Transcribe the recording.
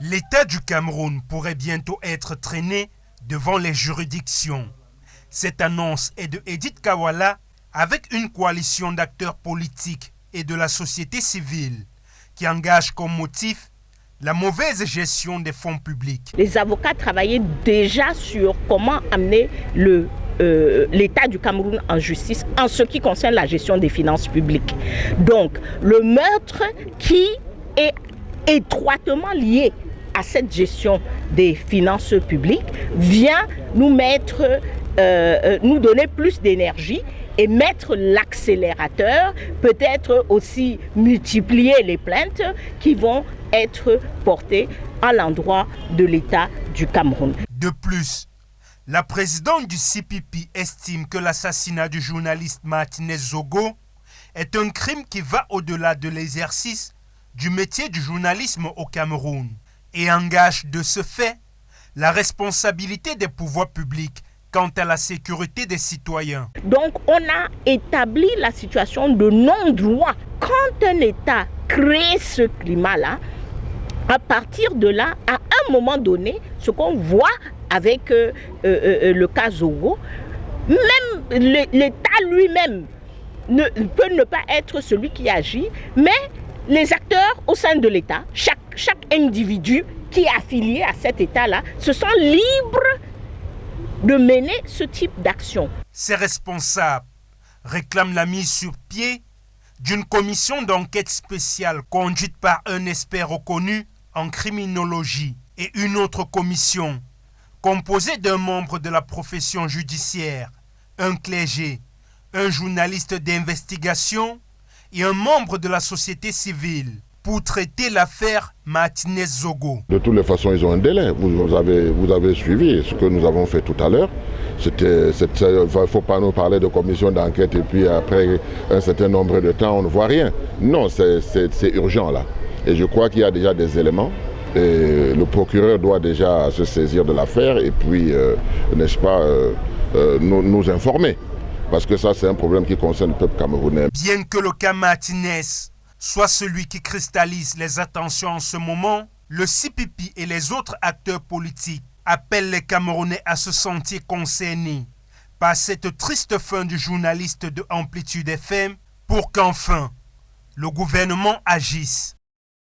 L'État du Cameroun pourrait bientôt être traîné devant les juridictions. Cette annonce est de Edith Kawala avec une coalition d'acteurs politiques et de la société civile qui engage comme motif la mauvaise gestion des fonds publics. Les avocats travaillaient déjà sur comment amener l'État du Cameroun en justice en ce qui concerne la gestion des finances publiques. Donc, le meurtre qui est étroitement lié à cette gestion des finances publiques vient nous nous donner plus d'énergie et mettre l'accélérateur, peut-être aussi multiplier les plaintes qui vont être portées à l'endroit de l'État du Cameroun. De plus, la présidente du CPP estime que l'assassinat du journaliste Martinez Zogo est un crime qui va au-delà de l'exercice du métier du journalisme au Cameroun et engage de ce fait la responsabilité des pouvoirs publics quant à la sécurité des citoyens. Donc on a établi la situation de non-droit. Quand un État crée ce climat-là, à partir de là, à un moment donné, ce qu'on voit avec le cas Zogo, même l'État lui-même peut ne pas être celui qui agit, mais les acteurs au sein de l'État, chaque individu qui est affilié à cet État-là, se sont libres de mener ce type d'action. Ces responsables réclament la mise sur pied d'une commission d'enquête spéciale conduite par un expert reconnu en criminologie et une autre commission composée d'un membre de la profession judiciaire, un clergé, un journaliste d'investigation et un membre de la société civile pour traiter l'affaire Martinez Zogo. De toutes les façons, ils ont un délai. Vous avez suivi ce que nous avons fait tout à l'heure. Il ne faut pas nous parler de commission d'enquête et puis après un certain nombre de temps, on ne voit rien. Non, c'est urgent là. Et je crois qu'il y a déjà des éléments. Et le procureur doit déjà se saisir de l'affaire et puis, n'est-ce pas, nous informer. Parce que ça, c'est un problème qui concerne le peuple camerounais. Bien que le cas Martinez soit celui qui cristallise les attentions en ce moment, le CPP et les autres acteurs politiques appellent les Camerounais à se sentir concernés par cette triste fin du journaliste de Amplitude FM pour qu'enfin le gouvernement agisse.